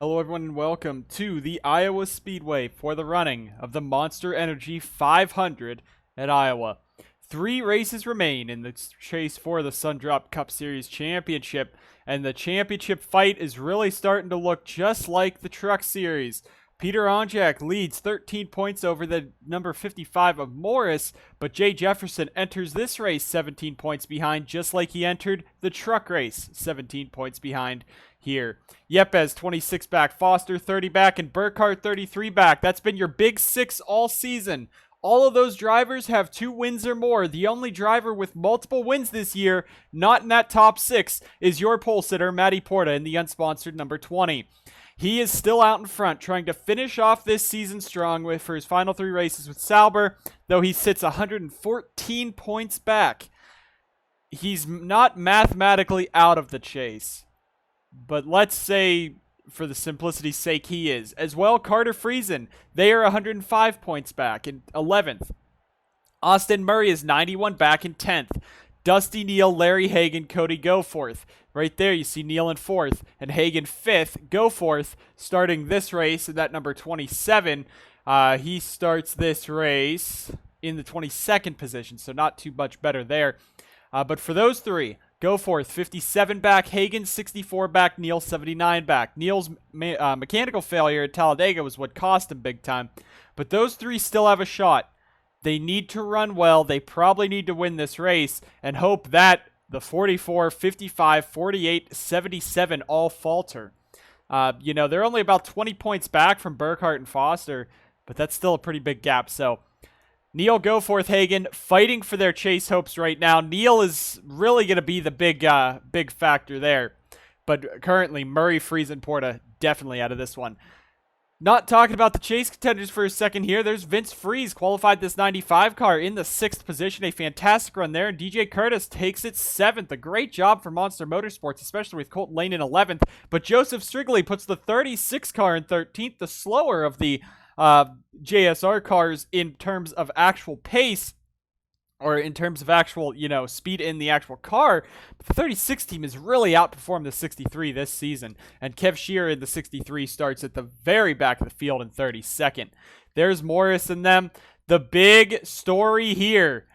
Hello everyone and welcome to the Iowa Speedway for the running of the Monster Energy 500 at Iowa. 3 races remain in the chase for the Sundrop Cup Series Championship, and the championship fight is really starting to look just like the Truck Series. Peter Onjak leads 13 points over the number 55 of Morris, but Jay Jefferson enters this race 17 points behind, just like he entered the truck race 17 points behind here. Yepes 26 back, Foster 30 back, and Burkhart 33 back. That's been your big 6 all season. All of those drivers have 2 wins or more. The only driver with multiple wins this year, not in that top 6, is your pole sitter, Matty Porta, in the unsponsored number 20. He is still out in front, trying to finish off this season strong for his final 3 races with Sauber, though he sits 114 points back. He's not mathematically out of the chase, but let's say, for the simplicity's sake, he is. As well, Carter Friesen, they are 105 points back in 11th. Austin Murray is 91 back in 10th. Dusty Neal, Larry Hagan, Cody Goforth. Right there, you see Neal in 4th and Hagan 5th. Goforth starting this race in that number 27. He starts this race in the 22nd position, so not too much better there. But for those 3, Goforth 57 back, Hagan 64 back, Neal 79 back. Neal's mechanical failure at Talladega was what cost him big time. But those 3 still have a shot. They need to run well. They probably need to win this race and hope that the 44, 55, 48, 77 all falter. They're only about 20 points back from Burkhart and Foster, but that's still a pretty big gap. So Neal, Goforth, Hagan fighting for their chase hopes right now. Neal is really going to be the big factor there. But currently, Murray, Friesen, Porta definitely out of this one. Not talking about the chase contenders for a second here. There's Vince Freeze, qualified this 95 car in the 6th position. A fantastic run there. And DJ Curtis takes it 7th. A great job for Monster Motorsports, especially with Colton Lane in 11th. But Joseph Strigley puts the 36 car in 13th, the slower of the JSR cars in terms of actual pace, or in terms of actual, speed in the actual car. But the 36 team has really outperformed the 63 this season. And Kev Shearer in the 63 starts at the very back of the field in 32nd. There's Morris and them. The big story here,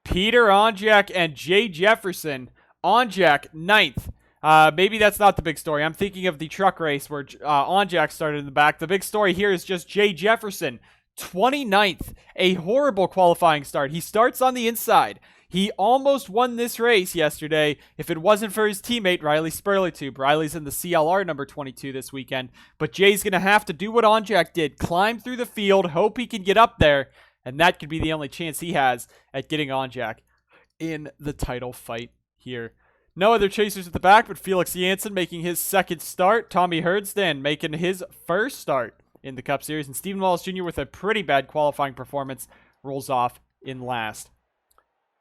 Peter Onjak and Jay Jefferson. Onjak, 9th. Maybe that's not the big story. I'm thinking of the truck race where Onjak started in the back. The big story here is just Jay Jefferson. 29th, a horrible qualifying start. He starts on the inside. He almost won this race yesterday if it wasn't for his teammate, Riley Spurlitube. Riley's in the CLR number 22 this weekend, but Jay's going to have to do what Onjak did, climb through the field, hope he can get up there, and that could be the only chance he has at getting Onjak in the title fight here. No other chasers at the back, but Felix Janssen making his 2nd start. Tommy Herdstan making his 1st start in the Cup Series, and Stephen Wallace Jr. with a pretty bad qualifying performance rolls off in last.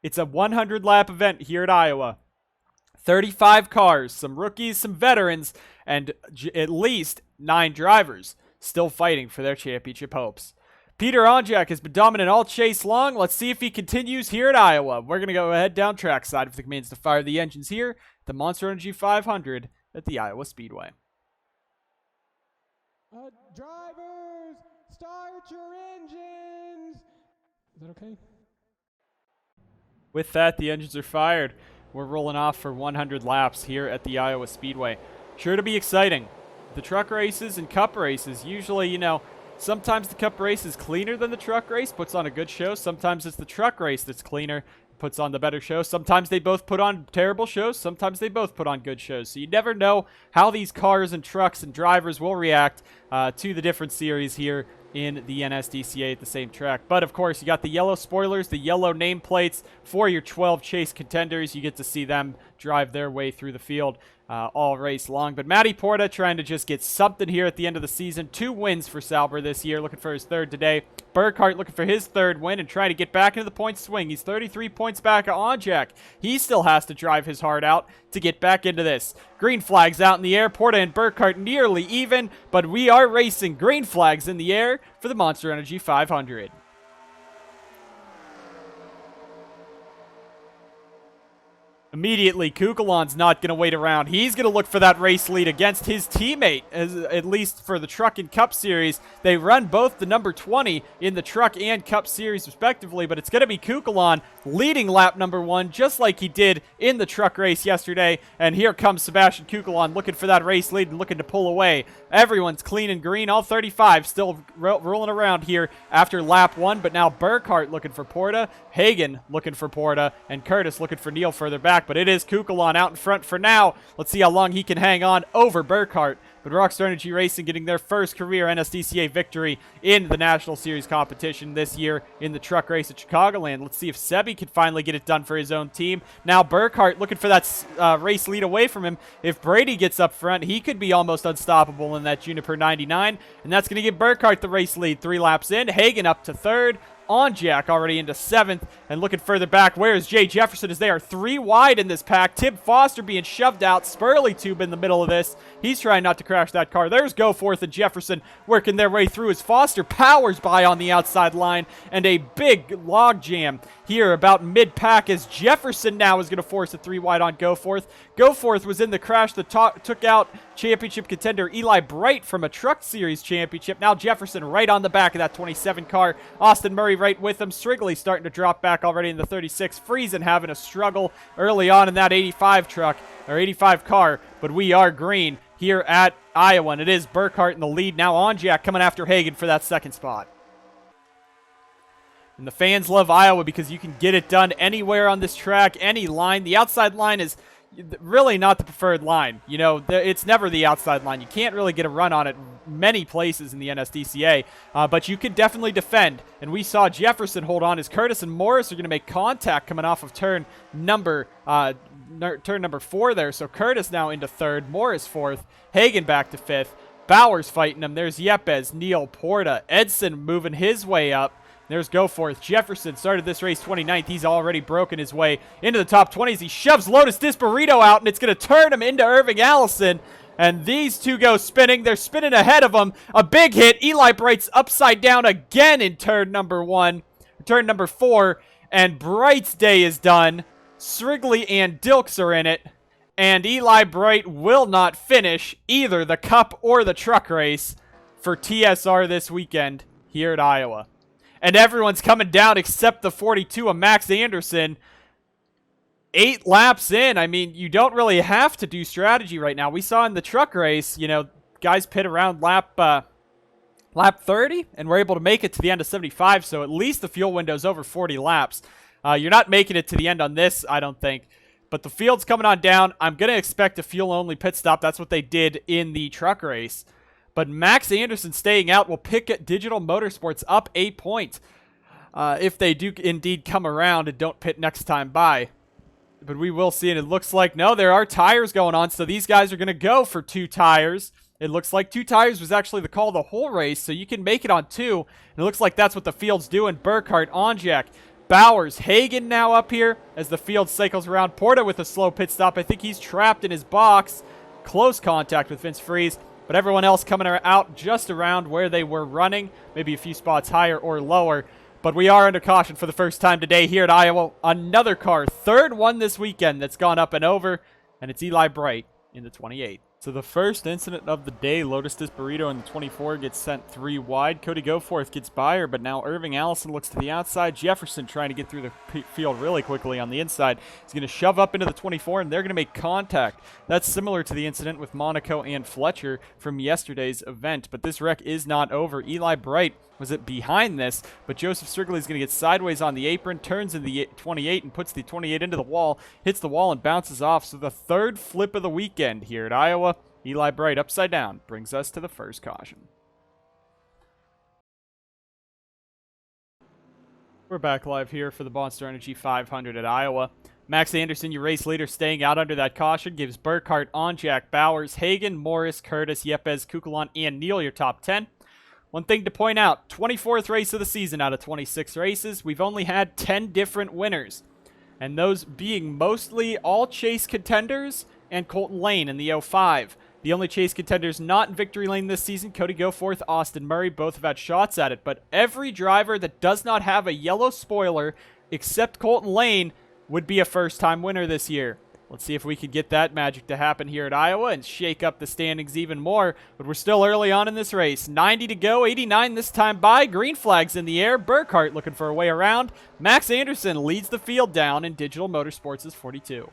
It's a 100-lap event here at Iowa. 35 cars, some rookies, some veterans, and at least 9 drivers still fighting for their championship hopes. Peter Onjak has been dominant all chase long. Let's see if he continues here at Iowa. We're going to go ahead down trackside with the commands to fire the engines here, the Monster Energy 500 at the Iowa Speedway. Drivers, start your engines! Is that okay? With that, the engines are fired. We're rolling off for 100 laps here at the Iowa Speedway. Sure to be exciting. The truck races and cup races, usually, sometimes the cup race is cleaner than the truck race, puts on a good show. Sometimes it's the truck race that's cleaner, puts on the better show. Sometimes they both put on terrible shows. Sometimes they both put on good shows. So you never know how these cars and trucks and drivers will react to the different series here in the NSDCA at the same track. But of course, you got the yellow spoilers, the yellow nameplates for your 12 chase contenders. You get to see them drive their way through the field all race long. But Matty Porta trying to just get something here at the end of the season. 2 wins for Sauber this year, looking for his 3rd today. Burkhart looking for his 3rd win and trying to get back into the point swing. He's 33 points back on Onjak. He still has to drive his heart out to get back into this. Green flags out in the air. Porta and Burkhart nearly even, but we are racing. Green flags in the air for the Monster Energy 500. Immediately, Kukulon's not going to wait around. He's going to look for that race lead against his teammate, at least for the Truck and Cup Series. They run both the number 20 in the Truck and Cup Series, respectively, but it's going to be Kukulon leading lap number 1, just like he did in the Truck race yesterday. And here comes Sebastian Kukulon looking for that race lead and looking to pull away. Everyone's clean and green, all 35 still rolling around here after lap 1, but now Burkhart looking for Porta, Hagen looking for Porta, and Curtis looking for Neil further back. But it is Kukulon out in front for now. Let's see how long he can hang on over Burkhart. But Rockstar Energy Racing getting their first career NSDCA victory in the National Series competition this year in the truck race at Chicagoland. Let's see if Sebi can finally get it done for his own team. Now Burkhart looking for that race lead away from him. If Brady gets up front, he could be almost unstoppable in that Juniper 99. And that's going to give Burkhart the race lead 3 laps in. Hagen up to 3rd. On Jack already into 7th, and looking further back, where is Jay Jefferson as they are 3 wide in this pack. Tim Foster being shoved out, Spurley Tube in the middle of this. He's trying not to crash that car. There's Goforth and Jefferson working their way through as Foster powers by on the outside line, and a big log jam here about mid-pack as Jefferson now is going to force a 3 wide on Goforth. Goforth was in the crash that took out championship contender Eli Bright from a Truck Series championship. Now Jefferson right on the back of that 27 car. Austin Murray right with him. Strigley starting to drop back already in the 36. Friesen having a struggle early on in that 85 truck, or 85 car, but we are green here at Iowa, and it is Burkhart in the lead. Now on Jack coming after Hagen for that 2nd spot. And the fans love Iowa because you can get it done anywhere on this track, any line. The outside line is really not the preferred line. You know, it's never the outside line. You can't really get a run on it many places in the NSDCA, but you could definitely defend. And we saw Jefferson hold on as Curtis and Morris are going to make contact coming off of turn number 4 there. So Curtis now into 3rd, Morris 4th, Hagen back to 5th, Bowers fighting him. There's Yepes, Neil, Porta, Edson moving his way up. There's Goforth. Jefferson started this race 29th. He's already broken his way into the top 20s. He shoves Lotus Disparito out, and it's going to turn him into Irving Allison. And these two go spinning. They're spinning ahead of him. A big hit. Eli Bright's upside down again in turn number 4. And Bright's day is done. Strigley and Dilks are in it. And Eli Bright will not finish either the Cup or the truck race for TSR this weekend here at Iowa. And everyone's coming down except the 42 of Max Anderson. 8 laps in. I mean, you don't really have to do strategy right now. We saw in the truck race, you know, guys pit around lap 30, and we're able to make it to the end of 75, so at least the fuel window's over 40 laps. You're not making it to the end on this, I don't think. But the field's coming on down. I'm going to expect a fuel-only pit stop. That's what they did in the truck race. But Max Anderson staying out will pick Digital Motorsports up 8 points if they do indeed come around and don't pit next time by. But we will see, and it looks like, no, there are tires going on, so these guys are going to go for 2 tires. It looks like 2 tires was actually the call of the whole race, so you can make it on 2. And it looks like that's what the field's doing. Burkhart, Onjak, Bowers, Hagen now up here as the field cycles around. Porta with a slow pit stop. I think he's trapped in his box. Close contact with Vince Freeze. But everyone else coming out just around where they were running, maybe a few spots higher or lower. But we are under caution for the first time today here at Iowa. Another car, 3rd one this weekend that's gone up and over, and it's Eli Bright in the 28. So the first incident of the day, Lotus Disparito in the 24 gets sent 3 wide. Cody Goforth gets by her, but now Irving Allison looks to the outside. Jefferson trying to get through the field really quickly on the inside. He's going to shove up into the 24, and they're going to make contact. That's similar to the incident with Monaco and Fletcher from yesterday's event, but this wreck is not over. Eli Bright was it behind this, but Joseph Strigley is going to get sideways on the apron, turns in the 28 and puts the 28 into the wall, hits the wall and bounces off. So the 3rd flip of the weekend here at Iowa. Eli Bright upside down brings us to the first caution. We're back live here for the Monster Energy 500 at Iowa. Max Anderson, your race leader, staying out under that caution, gives Burkhart, Onjak, Bowers, Hagen, Morris, Curtis, Yepes, Kukulon, and Neal your top 10. One thing to point out, 24th race of the season out of 26 races. We've only had 10 different winners, and those being mostly all chase contenders and Colton Lane in the 05. The only chase contenders not in victory lane this season, Cody Goforth, Austin Murray, both have had shots at it, but every driver that does not have a yellow spoiler except Colton Lane would be a first-time winner this year. Let's see if we could get that magic to happen here at Iowa and shake up the standings even more. But we're still early on in this race. 90 to go, 89 this time by. Green flags in the air. Burkhart looking for a way around. Max Anderson leads the field down in Digital Motorsports' 42.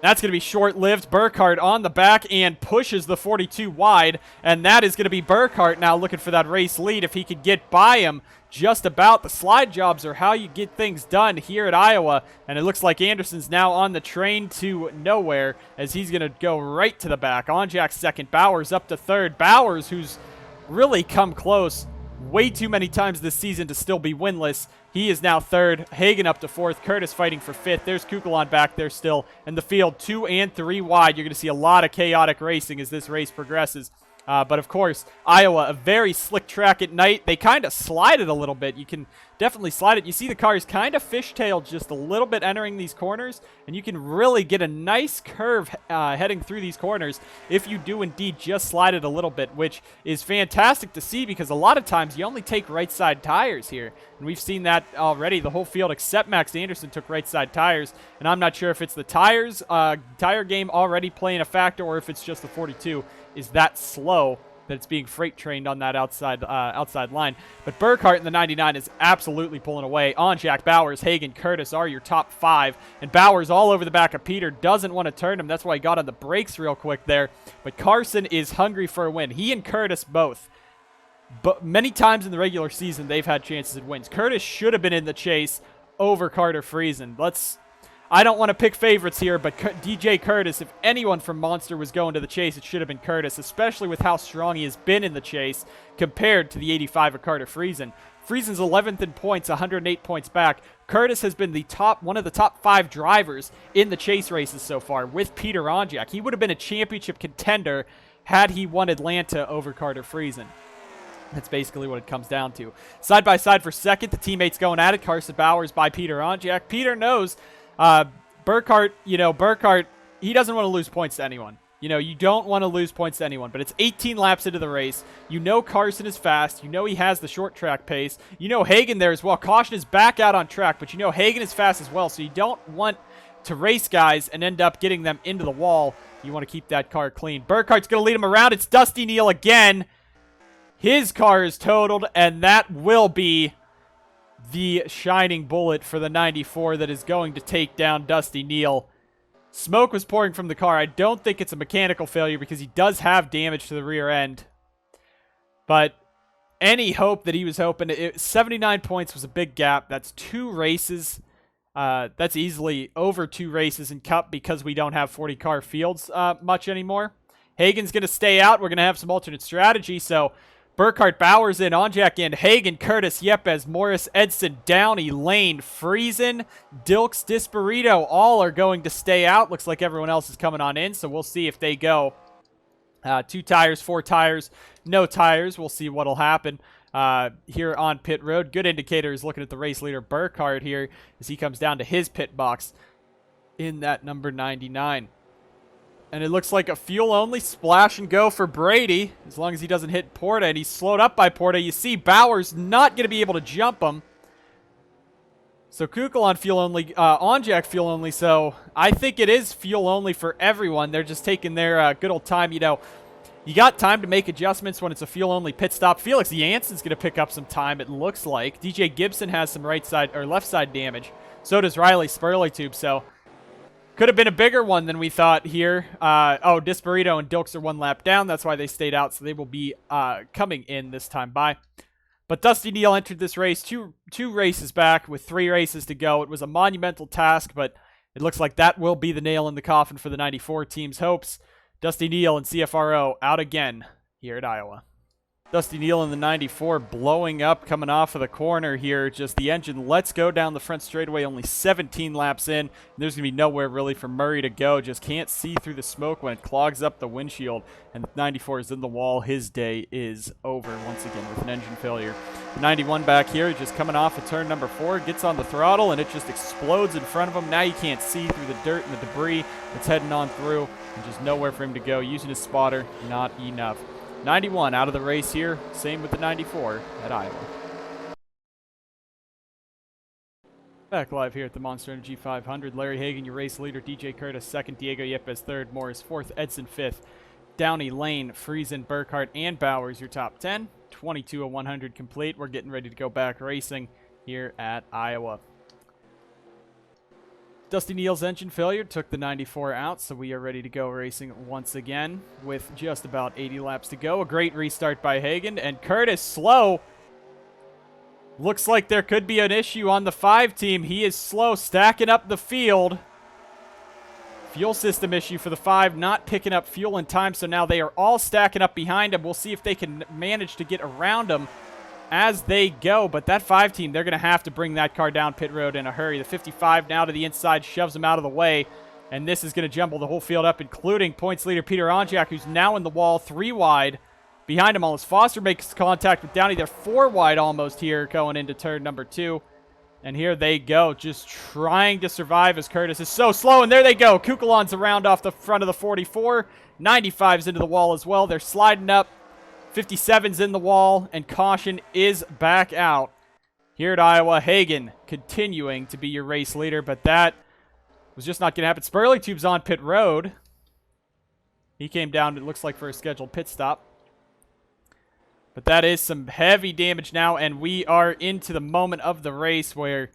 That's going to be short-lived. Burkhart on the back and pushes the 42 wide. And that is going to be Burkhart now looking for that race lead. If he could get by him just about. The slide jobs are how you get things done here at Iowa. And it looks like Anderson's now on the train to nowhere as he's going to go right to the back. On Jack's second. Bowers up to third. Bowers, who's really come close way too many times this season to still be winless. He is now third. Hagen up to fourth. Curtis fighting for fifth. There's Kukulon back there still. In the field, 2 and 3 wide. You're going to see a lot of chaotic racing as this race progresses. But of course, Iowa, a very slick track at night. They kind of slide it a little bit. You can definitely slide it. You see the cars kind of fishtail just a little bit entering these corners, and you can really get a nice curve heading through these corners if you do indeed just slide it a little bit, which is fantastic to see because a lot of times you only take right side tires here, and we've seen that already. The whole field except Max Anderson took right side tires, and I'm not sure if it's the tire game already playing a factor or if it's just the 42 is that slow that it's being freight trained on that outside line. But Burkhart in the 99 is absolutely pulling away. On Jack, Bowers, Hagen, Curtis are your top 5. And Bowers all over the back of Peter. Doesn't want to turn him. That's why he got on the brakes real quick there. But Carson is hungry for a win. He and Curtis both. But many times in the regular season, they've had chances at wins. Curtis should have been in the chase over Carter Friesen. I don't want to pick favorites here, but DJ Curtis, if anyone from Monster was going to the chase, it should have been Curtis, especially with how strong he has been in the chase compared to the 85 of Carter Friesen. Friesen's 11th in points, 108 points back. Curtis has been one of the top 5 drivers in the chase races so far with Peter Onjak. He would have been a championship contender had he won Atlanta over Carter Friesen. That's basically what it comes down to. Side by side for second, the teammates going at it. Carson Bowers by Peter Onjak. Peter knows Burkhart, he doesn't want to lose points to anyone. You don't want to lose points to anyone, but it's 18 laps into the race. Carson is fast. He has the short track pace. Hagen there as well. Caution is back out on track, but Hagen is fast as well, so you don't want to race guys and end up getting them into the wall. You want to keep that car clean. Burkhart's going to lead him around. It's Dusty Neal again. His car is totaled, and that will be the shining bullet for the 94 that is going to take down Dusty Neal. Smoke was pouring from the car. I don't think it's a mechanical failure because he does have damage to the rear end. But any hope that he was hoping, 79 points was a big gap. That's 2 races. That's easily over 2 races in Cup because we don't have 40 car fields much anymore. Hagen's going to stay out. We're going to have some alternate strategy, so Burkhart, Bowers in, Onjak in, Hagen, Curtis, Yepes, Morris, Edson, Downey, Lane, Friesen, Dilks, Disparito, all are going to stay out. Looks like everyone else is coming on in, so we'll see if they go 2 tires, 4 tires, no tires. We'll see what'll happen here on pit road. Good indicator is looking at the race leader, Burkhart, here as he comes down to his pit box in that number 99. And it looks like a fuel-only splash and go for Brady, as long as he doesn't hit Porta, and he's slowed up by Porta. You see Bowers not going to be able to jump him. So Kukulon fuel-only, Onjak fuel-only, so I think it is fuel-only for everyone. They're just taking their good old time. You got time to make adjustments when it's a fuel-only pit stop. Felix Jansen's going to pick up some time, it looks like. DJ Gibson has some right side or left side damage. So does Riley Spurley-Tube, so could have been a bigger one than we thought here. Disparito and Dilks are 1 lap down. That's why they stayed out, so they will be coming in this time by. But Dusty Neal entered this race two races back with 3 races to go. It was a monumental task, but it looks like that will be the nail in the coffin for the 94 team's hopes. Dusty Neal and CFRO out again here at Iowa. Dusty Neal in the 94 blowing up, coming off of the corner here. Just the engine lets go down the front straightaway, only 17 laps in. There's going to be nowhere really for Murray to go. Just can't see through the smoke when it clogs up the windshield. And the 94 is in the wall. His day is over once again with an engine failure. The 91 back here, just coming off of turn number 4, gets on the throttle, and it just explodes in front of him. Now you can't see through the dirt and the debris that's heading on through. And just nowhere for him to go. Using his spotter, not enough. 91 out of the race here. Same with the 94 at Iowa. Back live here at the Monster Energy 500. Larry Hagan, your race leader. DJ Curtis, second. Diego Yepes, third. Morris, fourth. Edson, fifth. Downey, Lane, Friesen, Burkhart, and Bowers, your top 10. 22 of 100 complete. We're getting ready to go back racing here at Iowa. Dusty Neal's engine failure took the 94 out, so we are ready to go racing once again with just about 80 laps to go. A great restart by Hagan, and Curtis slow. Looks like there could be an issue on the 5 team. He is slow, stacking up the field. Fuel system issue for the 5, not picking up fuel in time, so now they are all stacking up behind him. We'll see if they can manage to get around him as they go, but that 5 team, they're going to have to bring that car down pit road in a hurry. The 55 now to the inside, shoves him out of the way, and this is going to jumble the whole field up, including points leader Peter Onjak, who's now in the wall, 3 wide. Behind him, Alice Foster makes contact with Downey. They're 4 wide almost here going into turn number 2. And here they go, just trying to survive as Curtis is so slow. And there they go. Kukulon's around off the front of the 44. 95's into the wall as well. They're sliding up. 57's in the wall. And caution is back out. Here at Iowa, Hagan continuing to be your race leader. But that was just not going to happen. Spurley Tube's on pit road. He came down, it looks like, for a scheduled pit stop. But that is some heavy damage now, and we are into the moment of the race where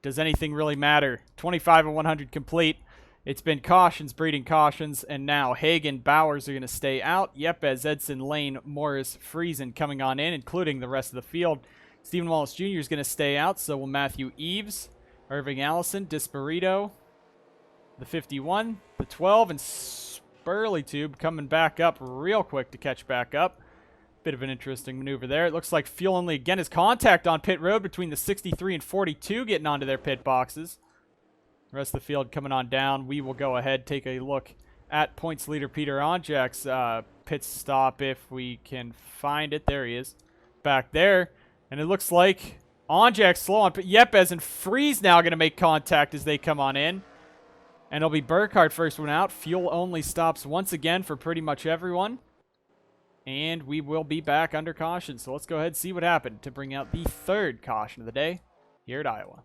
does anything really matter? 25 of 100 complete. It's been cautions breeding cautions, and now Hagan, Bowers are going to stay out. Yepes, Edson, Lane, Morris, Friesen coming on in, including the rest of the field. Stephen Wallace Jr. is going to stay out, so will Matthew Eves, Irving Allison, Disparito, the 51, the 12, and Spurley Tube coming back up real quick to catch back up. Bit of an interesting maneuver there. It looks like fuel only again is contact on pit road between the 63 and 42 getting onto their pit boxes. The rest of the field coming on down. We will go ahead, take a look at points leader Peter Onjak's pit stop if we can find it. There he is back there. And it looks like Onjak's slow on Yepes and Freeze now going to make contact as they come on in. And it'll be Burkhart first one out. Fuel only stops once again for pretty much everyone. And we will be back under caution. So let's go ahead and see what happened to bring out the 3rd caution of the day here at Iowa.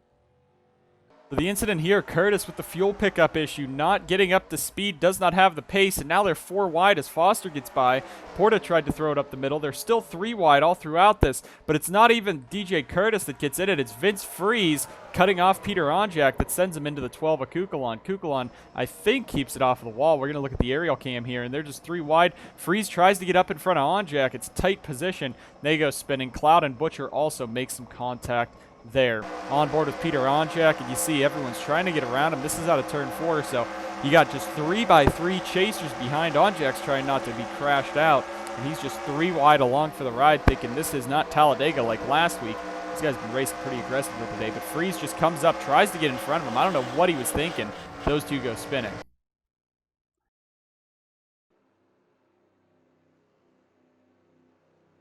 So the incident here, Curtis with the fuel pickup issue, not getting up to speed, does not have the pace, and now they're 4 wide as Foster gets by. Porta tried to throw it up the middle. They're still 3 wide all throughout this, but it's not even DJ Curtis that gets in it. It's Vince Freeze cutting off Peter Onjak that sends him into the 12 of Kukulon. Kukulon, I think, keeps it off of the wall. We're going to look at the aerial cam here, and they're just 3 wide. Freeze tries to get up in front of Onjak. It's tight position. They go spinning. Cloud and Butcher also make some contact there. On board with Peter Onjak, and you see everyone's trying to get around him. This is out of turn 4, so you got just 3x3 chasers behind Onjak's trying not to be crashed out, and he's just 3 wide along for the ride, thinking this is not Talladega like last week. This guy's been racing pretty aggressively today, but Freeze just comes up, tries to get in front of him. I don't know what he was thinking. Those two go spinning.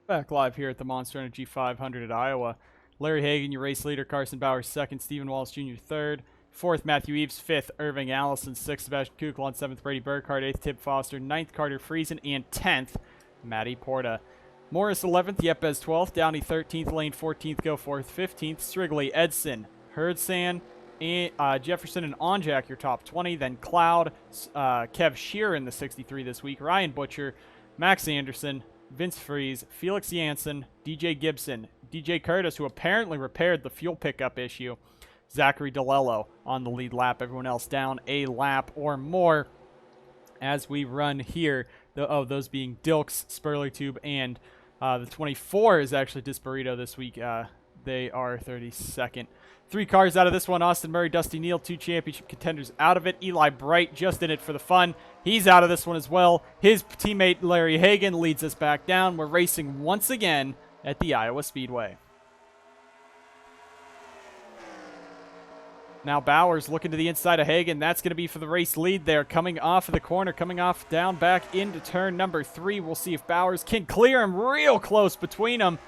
Back live here at the Monster Energy 500 at Iowa. Larry Hagan, your race leader. Carson Bowers, 2nd. Stephen Wallace Jr., 3rd. 4th, Matthew Eves. 5th, Irving Allison. 6th, Sebastian Kukulon. 7th, Brady Burkhart. 8th, Tib Foster. 9th, Carter Friesen. And 10th, Matty Porta. Morris, 11th. Yepes, 12th. Downey, 13th. Lane, 14th. Goforth, 15th. Strigley, Edson, Herdsan, Jefferson, and Onjak, your top 20. Then Cloud, Kev Shearer in the 63 this week. Ryan Butcher, Max Anderson, Vince Freeze, Felix Jansen, DJ Gibson, DJ Curtis, who apparently repaired the fuel pickup issue, Zachary DeLello on the lead lap. Everyone else down a lap or more as we run here. Those being Dilks, Spurley Tube, and the 24 is actually Disparito this week. They are 32nd. 3 cars out of this one. Austin Murray, Dusty Neal, 2 championship contenders out of it. Eli Bright just in it for the fun. He's out of this one as well. His teammate Larry Hagan leads us back down. We're racing once again at the Iowa Speedway. Now Bowers looking to the inside of Hagan. That's going to be for the race lead there. Coming off of the corner, coming off down back into turn number 3. We'll see if Bowers can clear him. Real close between them.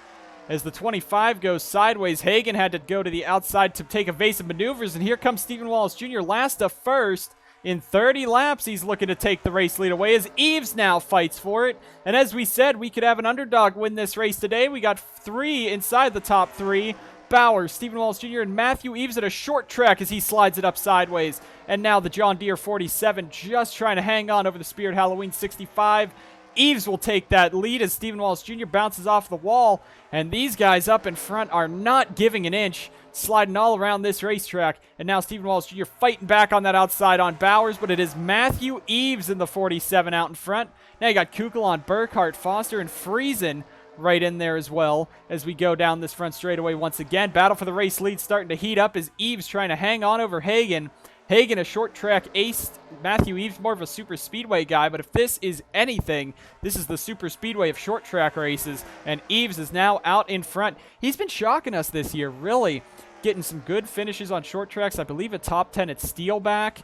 As the 25 goes sideways, Hagan had to go to the outside to take evasive maneuvers, and here comes Stephen Wallace Jr. last to first. In 30 laps, he's looking to take the race lead away as Eves now fights for it. And as we said, we could have an underdog win this race today. We got 3 inside the top 3. Bowers, Stephen Wallace Jr., and Matthew Eves at a short track as he slides it up sideways. And now the John Deere 47 just trying to hang on over the Spirit Halloween 65. Eves will take that lead as Stephen Wallace Jr. bounces off the wall. And these guys up in front are not giving an inch, sliding all around this racetrack. And now Stephen Wallace Jr. fighting back on that outside on Bowers, but it is Matthew Eves in the 47 out in front. Now you got Kukulon, Burkhart, Foster, and Friesen right in there as well as we go down this front straightaway once again. Battle for the race lead starting to heat up as Eves trying to hang on over Hagen. Hagen, a short track ace. Matthew Eves, more of a super speedway guy, but if this is anything, this is the super speedway of short track races, and Eves is now out in front. He's been shocking us this year, really. Getting some good finishes on short tracks. I believe a top 10 at Steelback.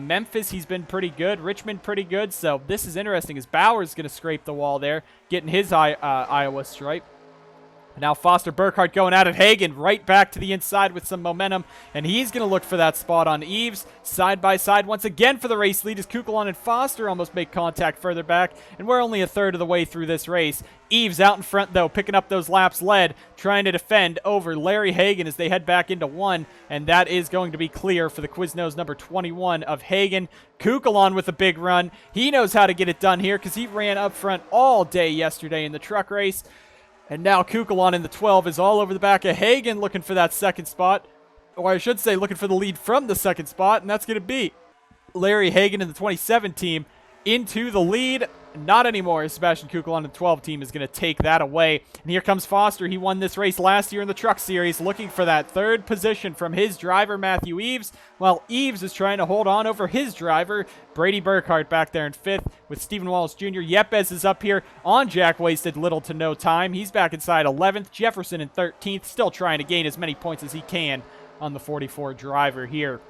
Memphis, he's been pretty good. Richmond, pretty good. So this is interesting as Bowers going to scrape the wall there, getting his Iowa stripe. Now Foster Burkhart going at it. Hagen right back to the inside with some momentum, and he's going to look for that spot on Eves. Side by side once again for the race lead as Kukulon and Foster almost make contact further back, and we're only a third of the way through this race. Eves out in front, though, picking up those laps led, trying to defend over Larry Hagen as they head back into one, and that is going to be clear for the Quiznos number 21 of Hagen. Kukulon with a big run. He knows how to get it done here because he ran up front all day yesterday in the truck race. And now Kukulon in the 12 is all over the back of Hagen looking for that second spot. Or I should say looking for the lead from the second spot. And that's going to be Larry Hagen in the 27 team into the lead. Not anymore. Sebastian Kukulon in the 12 team is going to take that away. And here comes Foster. He won this race last year in the Truck Series, looking for that third position from his driver, Matthew Eves, while Eves is trying to hold on over his driver, Brady Burkhart, back there in 5th with Stephen Wallace Jr. Yepes is up here. On Jack wasted little to no time. He's back inside 11th. Jefferson in 13th, still trying to gain as many points as he can on the 44 driver here.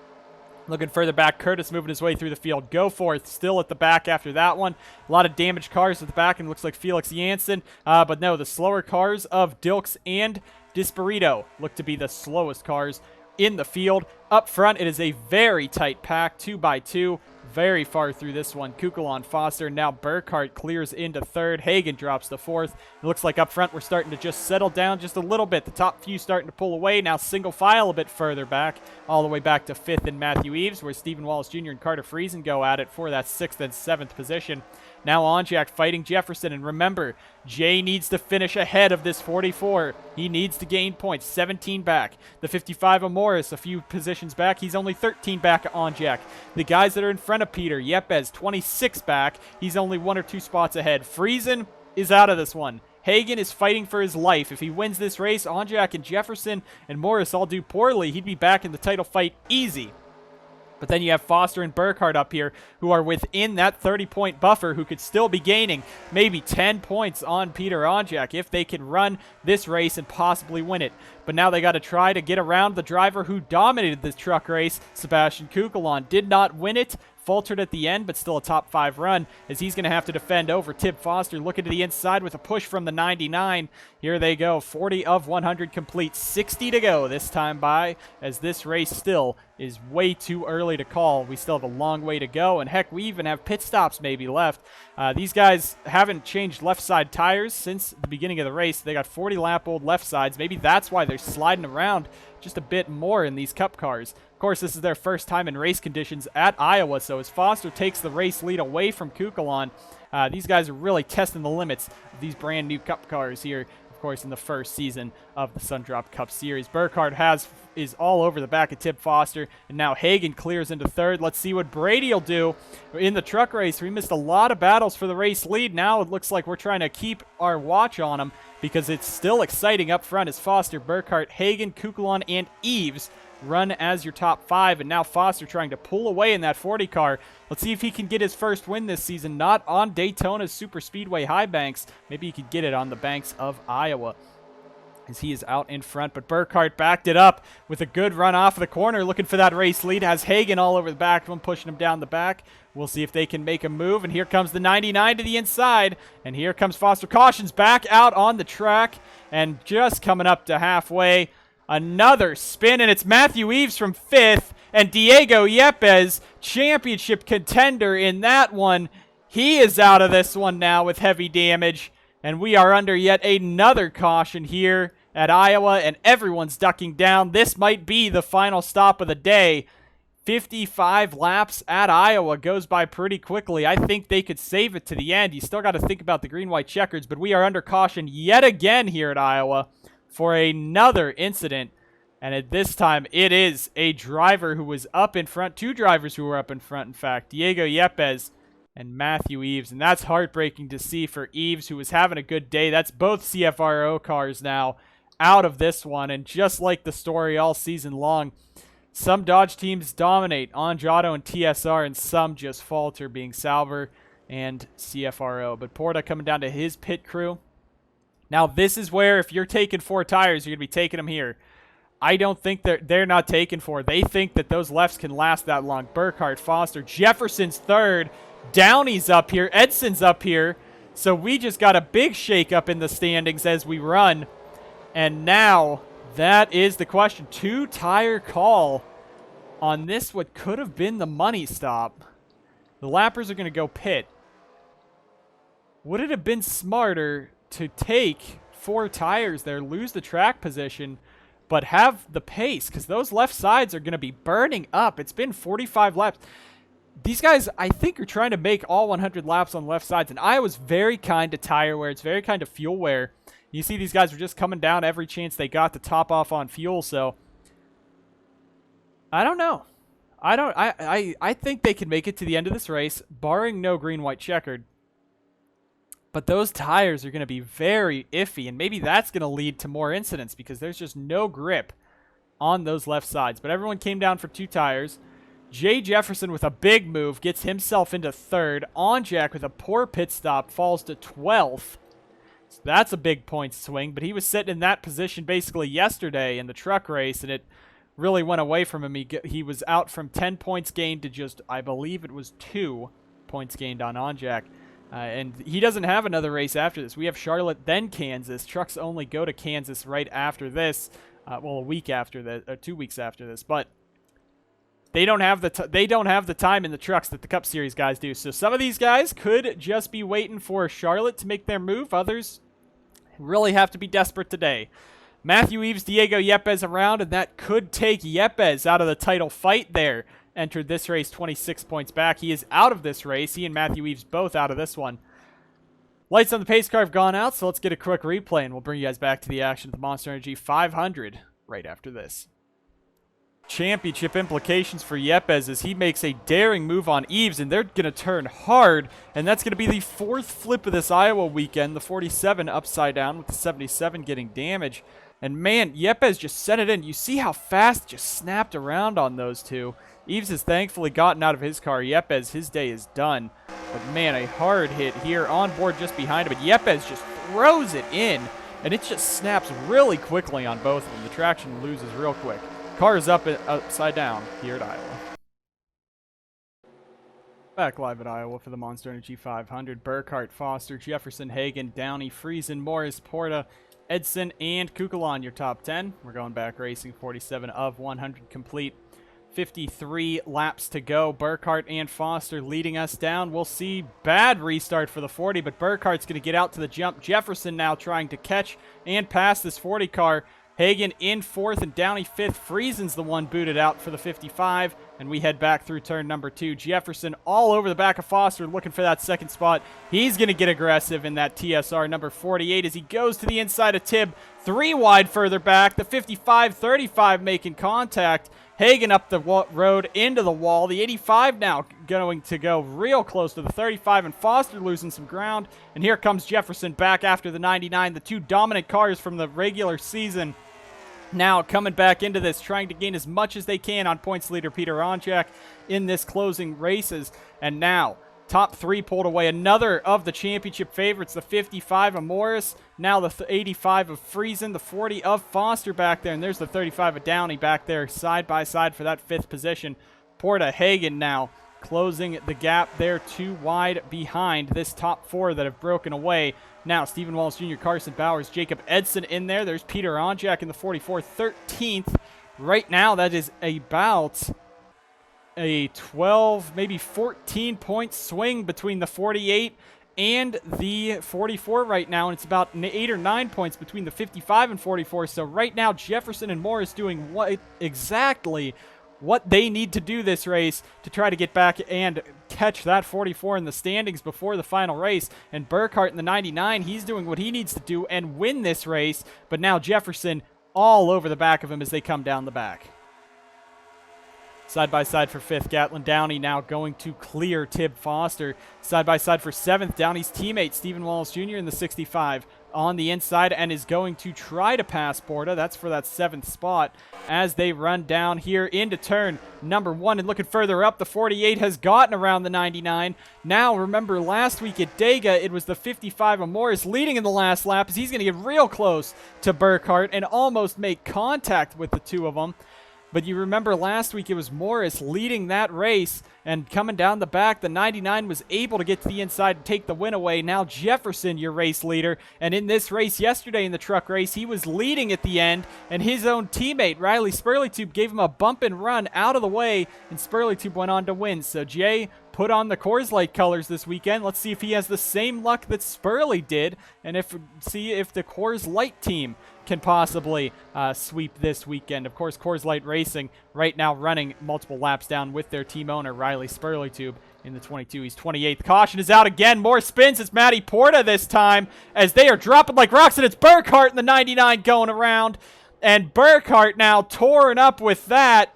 Looking further back, Curtis moving his way through the field. Goforth still at the back after that one. A lot of damaged cars at the back, and looks like Felix Janssen. But no, the slower cars of Dilks and Disparito look to be the slowest cars in the field. Up front, it is a very tight pack, 2x2. Very far through this one. Kukulon, Foster, now Burkhart clears into 3rd. Hagen drops to 4th. It looks like up front we're starting to just settle down just a little bit. The top few starting to pull away. Now single file a bit further back, all the way back to 5th in Matthew Eves, where Stephen Wallace Jr. and Carter Friesen go at it for that 6th and 7th position. Now Onjak fighting Jefferson, and remember, Jay needs to finish ahead of this 44. He needs to gain points, 17 back. The 55 of Morris, a few positions back. He's only 13 back on Onjak. The guys that are in front of Peter, Yepes, 26 back. He's only 1 or 2 spots ahead. Friesen is out of this one. Hagen is fighting for his life. If he wins this race, Onjak and Jefferson and Morris all do poorly. He'd be back in the title fight easy. But then you have Foster and Burkhart up here who are within that 30-point buffer, who could still be gaining maybe 10 points on Peter Onjak if they can run this race and possibly win it. But now they got to try to get around the driver who dominated this truck race, Sebastian Kukulon. Did not win it. Faltered at the end, but still a top 5 run, as he's going to have to defend over Tib Foster. Looking to the inside with a push from the 99. Here they go, 40 of 100 complete, 60 to go this time by, as this race still is way too early to call. We still have a long way to go, and heck, we even have pit stops maybe left. These guys haven't changed left side tires since the beginning of the race. They got 40 lap old left sides. Maybe that's why they're sliding around just a bit more in these cup cars. Of course, this is their first time in race conditions at Iowa, so as Foster takes the race lead away from Kukulon, these guys are really testing the limits of these brand new cup cars here, of course, in the first season of the Sundrop Cup Series. Burkhart is all over the back of Tib Foster, and now Hagen clears into 3rd. Let's see what Brady will do in the truck race. We missed a lot of battles for the race lead. Now it looks like we're trying to keep our watch on him, because it's still exciting up front as Foster, Burkhart, Hagen, Kukulon, and Eves run as your top 5, and now Foster trying to pull away in that 40 car. Let's see if he can get his first win this season, not on Daytona's Super Speedway high banks. Maybe he could get it on the banks of Iowa, as he is out in front. But Burkhart backed it up with a good run off of the corner, looking for that race lead. Has Hagen all over the back of him, pushing him down the back. We'll see if they can make a move, and here comes the 99 to the inside, and here comes Foster. Cautions back out on the track, and just coming up to halfway, another spin, and it's Matthew Eves from 5th, and Diego Yepes, championship contender in that one. He is out of this one now with heavy damage, and we are under yet another caution here at Iowa, and everyone's ducking down. This might be the final stop of the day. 55 laps at Iowa goes by pretty quickly. I think they could save it to the end. You still got to think about the green-white checkers, but we are under caution yet again here at Iowa for another incident. And at this time, it is a driver who was up in front. Two drivers who were up in front, in fact. Diego Yepes and Matthew Eves. And that's heartbreaking to see for Eves, who was having a good day. That's both CFRO cars now out of this one. And just like the story all season long, some Dodge teams dominate Andrado and TSR, and some just falter, being Salver and CFRO. But Porta coming down to his pit crew. Now, this is where if you're taking 4 tires, you're going to be taking them here. I don't think they're not taking 4. They think that those lefts can last that long. Burkhart, Foster, Jefferson's third. Downey's up here. Edson's up here. So we just got a big shake-up in the standings as we run. And now, that is the question. 2-tire call on this, what could have been the money stop. The lappers are going to go pit. Would it have been smarter to take 4 tires there, lose the track position, but have the pace? Because those left sides are going to be burning up. It's been 45 laps. These guys, I think, are trying to make all 100 laps on left sides. And Iowa's very kind to tire wear. It's very kind to fuel wear. You see these guys were just coming down every chance they got to top off on fuel. So I don't know. I think they can make it to the end of this race, barring no green-white checkered. But those tires are going to be very iffy, and maybe that's going to lead to more incidents because there's just no grip on those left sides. But everyone came down for 2 tires. Jay Jefferson with a big move gets himself into 3rd. Onjak with a poor pit stop falls to 12th. So that's a big point swing, but he was sitting in that position basically yesterday in the truck race, and it really went away from him. He was out from 10 points gained to just, I believe it was 2 points gained on Onjak. And he doesn't have another race after this. We have Charlotte, then Kansas. Trucks only go to Kansas right after this. Well, a week after this, or 2 weeks after this. But they don't have the time in the trucks that the Cup Series guys do. So some of these guys could just be waiting for Charlotte to make their move. Others really have to be desperate today. Matthew Eves, Diego Yepes around, and that could take Yepes out of the title fight there. Entered this race 26 points back. He is out of this race. He and Matthew Eves both out of this one. Lights on the pace car have gone out, so let's get a quick replay, and we'll bring you guys back to the action of the Monster Energy 500 right after this. Championship implications for Yepes as he makes a daring move on Eves, and they're going to turn hard, and that's going to be the 4th flip of this Iowa weekend. The 47 upside down with the 77 getting damage. And man, Yepes just sent it in. You see how fast it just snapped around on those two. Eves has thankfully gotten out of his car. Yepes, his day is done. But man, a hard hit here on board just behind him. But Yepes just throws it in, and it just snaps really quickly on both of them. The traction loses real quick. Car is upside down here at Iowa. Back live at Iowa for the Monster Energy 500. Burkhart, Foster, Jefferson, Hagen, Downey, Friesen, Morris, Porta, Edson, and Kukulon, your top 10. We're going back racing. 47 of 100 complete. 53 laps to go. Burkhart and Foster leading us down. We'll see bad restart for the 40, but Burkhart's going to get out to the jump. Jefferson now trying to catch and pass this 40 car. Hagen in 4th and Downey 5th. Friesen's the one booted out for the 55, and we head back through turn number 2. Jefferson all over the back of Foster looking for that 2nd spot. He's going to get aggressive in that TSR number 48 as he goes to the inside of Tibb. 3 wide further back. The 55-35 making contact. Hagen up the road into the wall. The 85 now going to go real close to the 35, and Foster losing some ground. And here comes Jefferson back after the 99. The 2 dominant cars from the regular season now coming back into this, trying to gain as much as they can on points leader Peter Onjak in this closing races. And now top 3 pulled away. Another of the championship favorites, the 55 of Morris. Now the 85 of Friesen, the 40 of Foster back there. And there's the 35 of Downey back there side by side for that 5th position. Porta Hagen now closing the gap there 2 wide behind this top 4 that have broken away. Now Stephen Wallace Jr., Carson Bowers, Jacob Edson in there. There's Peter Onjak in the 44, 13th. Right now that is about a 12, maybe 14 point swing between the 48 and the 44 right now, and it's about 8 or 9 points between the 55 and 44. So right now, Jefferson and Morris doing exactly what they need to do this race to try to get back and catch that 44 in the standings before the final race. And Burkhart in the 99, he's doing what he needs to do and win this race. But now Jefferson all over the back of him as they come down the back. Side by side for 5th, Gatlin Downey now going to clear Tib Foster. Side by side for 7th, Downey's teammate Stephen Wallace Jr. in the 65 on the inside and is going to try to pass Porta. That's for that 7th spot as they run down here into turn number 1. And looking further up, the 48 has gotten around the 99. Now, remember last week at Dega, it was the 55 of Morris leading in the last lap as he's going to get real close to Burkhart and almost make contact with the two of them. But you remember last week it was Morris leading that race and coming down the back. The 99 was able to get to the inside and take the win away. Now Jefferson, your race leader. And in this race yesterday in the truck race, he was leading at the end. And his own teammate, Riley Spurleytube, gave him a bump and run out of the way. And Spurleytube went on to win. So Jay put on the Coors Light colors this weekend. Let's see if he has the same luck that Spurley did. And see if the Coors Light team can possibly sweep this weekend. Of course, Coors Light Racing right now running multiple laps down with their team owner, Riley Spurleytube, in the 22. He's 28th. Caution is out again. More spins. It's Matty Porta this time as they are dropping like rocks, and it's Burkhart in the 99 going around. And Burkhart now torn up with that,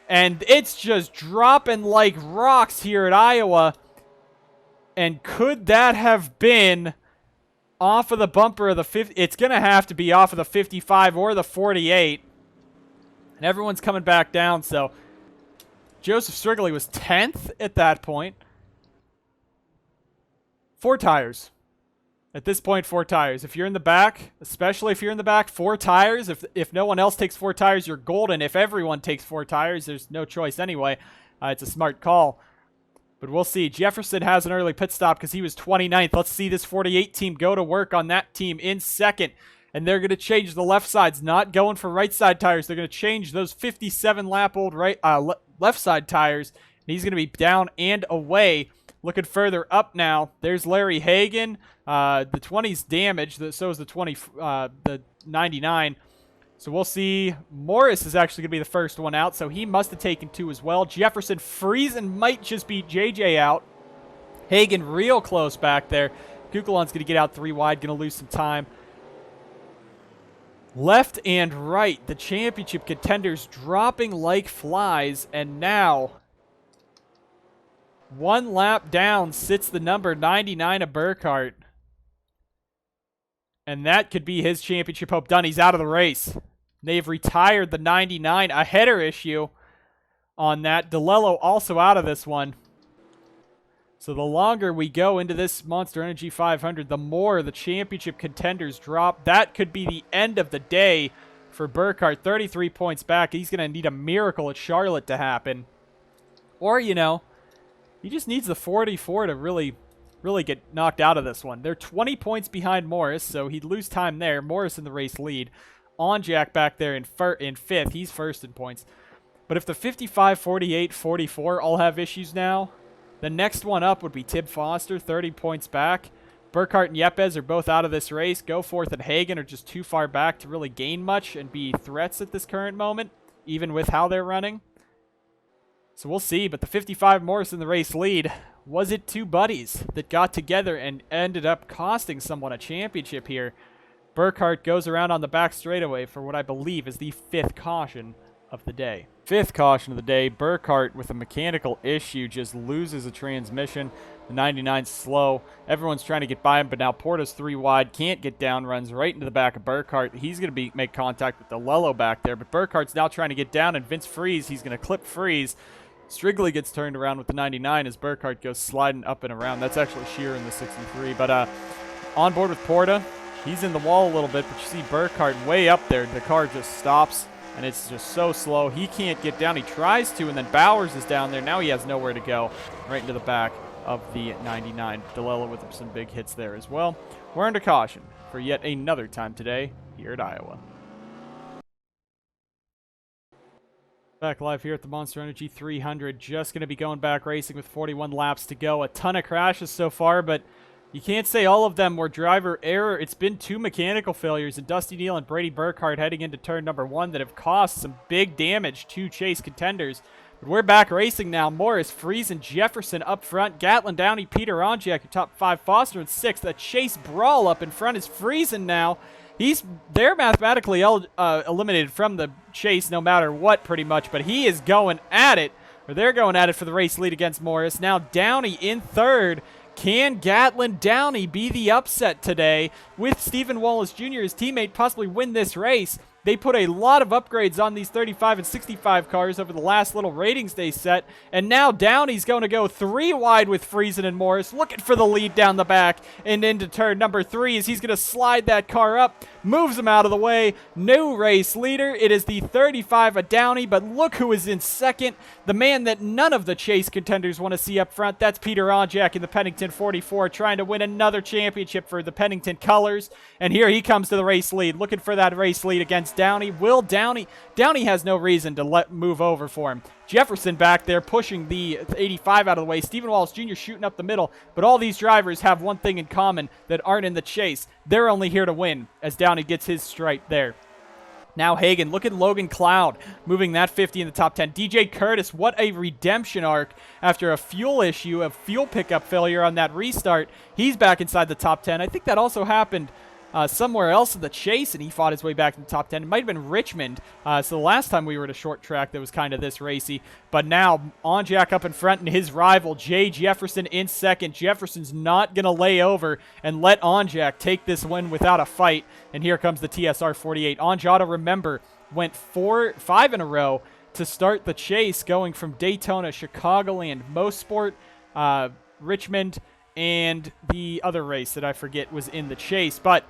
and it's just dropping like rocks here at Iowa. And could that have been off of the bumper of the 50? It's going to have to be off of the 55 or the 48. And everyone's coming back down, so Joseph Strigley was 10th at that point. 4 tires. At this point, 4 tires. If you're in the back, especially if you're in the back, 4 tires. If no one else takes 4 tires, you're golden. If everyone takes 4 tires, there's no choice anyway. It's a smart call. But we'll see. Jefferson has an early pit stop because he was 29th. Let's see this 48 team go to work on that team in 2nd. And they're going to change the left sides, not going for right side tires. They're going to change those 57-lap-old left side tires. And he's going to be down and away. Looking further up now, there's Larry Hagan. The 20's damaged. So is the 99. So we'll see. Morris is actually going to be the first one out, so he must have taken 2 as well. Jefferson freezing might just beat JJ out. Hagan real close back there. Kukulon's going to get out 3 wide, going to lose some time. Left and right, the championship contenders dropping like flies, and now 1 lap down sits the number 99 of Burkhart. And that could be his championship hope done. He's out of the race. They've retired the 99, a header issue on that. DeLello also out of this one. So the longer we go into this Monster Energy 500, the more the championship contenders drop. That could be the end of the day for Burkhart. 33 points back. He's going to need a miracle at Charlotte to happen. Or, you know, he just needs the 44 to really get knocked out of this one. They're 20 points behind Morris, so he'd lose time there. Morris in the race lead. On Jack back there in 5th. He's first in points. But if the 55, 48, 44 all have issues now, the next one up would be Tib Foster, 30 points back. Burkhart and Yepes are both out of this race. Goforth and Hagan are just too far back to really gain much and be threats at this current moment, even with how they're running. So we'll see, but the 55 Morris in the race lead. Was it 2 buddies that got together and ended up costing someone a championship here? Burkhart goes around on the back straightaway for what I believe is the 5th caution of the day. 5th caution of the day, Burkhart with a mechanical issue just loses a transmission. The 99's slow. Everyone's trying to get by him, but now Porta's 3 wide, can't get down, runs right into the back of Burkhart. He's going to make contact with DeLello back there, but Burkhart's now trying to get down, and Vince Freeze, he's going to clip Freeze. Strigley gets turned around with the 99 as Burkhart goes sliding up and around. That's actually Shearer in the 63, but on board with Porta. He's in the wall a little bit, but you see Burkhart way up there. The car just stops, and it's just so slow. He can't get down. He tries to, and then Bowers is down there. Now he has nowhere to go. Right into the back of the 99. DeLello with some big hits there as well. We're under caution for yet another time today here at Iowa. Back live here at the Monster Energy 300. Just going to be going back racing with 41 laps to go. A ton of crashes so far, but You can't say all of them were driver error. It's been 2 mechanical failures, and Dusty Neal and Brady Burkhardt heading into turn number 1 that have caused some big damage to Chase contenders. But we're back racing now. Morris, Friesen, Jefferson up front. Gatlin, Downey, Peter Onjak, your top 5. Foster in 6th. The Chase brawl up in front is Friesen now. They're mathematically eliminated from the chase no matter what, pretty much, but he is going at it, or they're going at it for the race lead against Morris. Now Downey in 3rd. Can Gatlin Downey be the upset today with Stephen Wallace Jr., his teammate, possibly win this race? They put a lot of upgrades on these 35 and 65 cars over the last little ratings they set, and now Downey's going to go 3 wide with Friesen and Morris, looking for the lead down the back and into turn number 3 as he's going to slide that car up, moves him out of the way. New race leader. It is the 35 of Downey, but look who is in 2nd. The man that none of the Chase contenders want to see up front. That's Peter Onjak in the Pennington 44, trying to win another championship for the Pennington colors. And here he comes to the race lead, looking for that race lead against Downey. Will Downey has no reason to move over for him. Jefferson back there pushing the 85 out of the way. Stephen Wallace Jr. shooting up the middle. But all these drivers have one thing in common that aren't in the chase. They're only here to win as Downey gets his stripe there. Now Hagan, look at Logan Cloud moving that 50 in the top 10. DJ Curtis, what a redemption arc after a fuel issue, a fuel pickup failure on that restart. He's back inside the top 10. I think that also happened somewhere else in the chase, and he fought his way back in the top 10. It might have been Richmond. So the last time we were at a short track that was kind of this racy. But now Onjak up in front, and his rival, Jay Jefferson, in 2nd. Jefferson's not going to lay over and let Onjak take this win without a fight. And here comes the TSR 48. Onjado, remember, went 5 in a row to start the chase, going from Daytona, Chicagoland, Most Sport, Richmond, and the other race that I forget was in the chase. But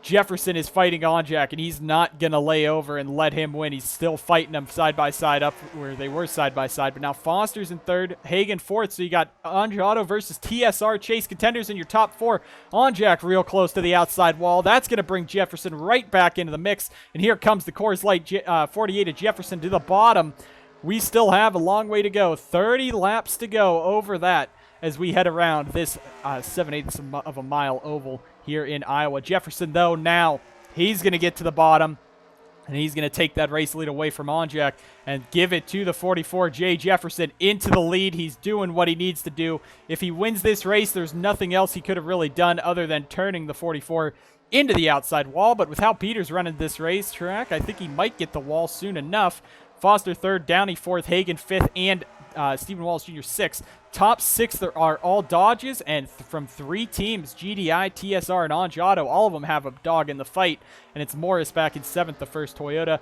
Jefferson is fighting Onjak, and he's not going to lay over and let him win. He's still fighting them side by side up where they were side by side. But now Foster's in 3rd, Hagan 4th. So you got Onjado versus TSR Chase contenders in your top 4. Onjak real close to the outside wall. That's going to bring Jefferson right back into the mix. And here comes the Coors Light 48 of Jefferson to the bottom. We still have a long way to go. 30 laps to go over that as we head around this 7/8 of a mile oval here in Iowa. Jefferson, though, now he's going to get to the bottom, and he's going to take that race lead away from Onjak and give it to the 44, Jay Jefferson, into the lead. He's doing what he needs to do. If he wins this race, there's nothing else he could have really done other than turning the 44 into the outside wall. But with how Peter's running this racetrack, I think he might get the wall soon enough. Foster 3rd, Downey 4th, Hagan 5th, and Stephen Wallace Jr. 6th. Top 6 there are all Dodges, and from 3 teams, GDI, TSR, and Onjado. All of them have a dog in the fight, and it's Morris back in 7th, the first Toyota.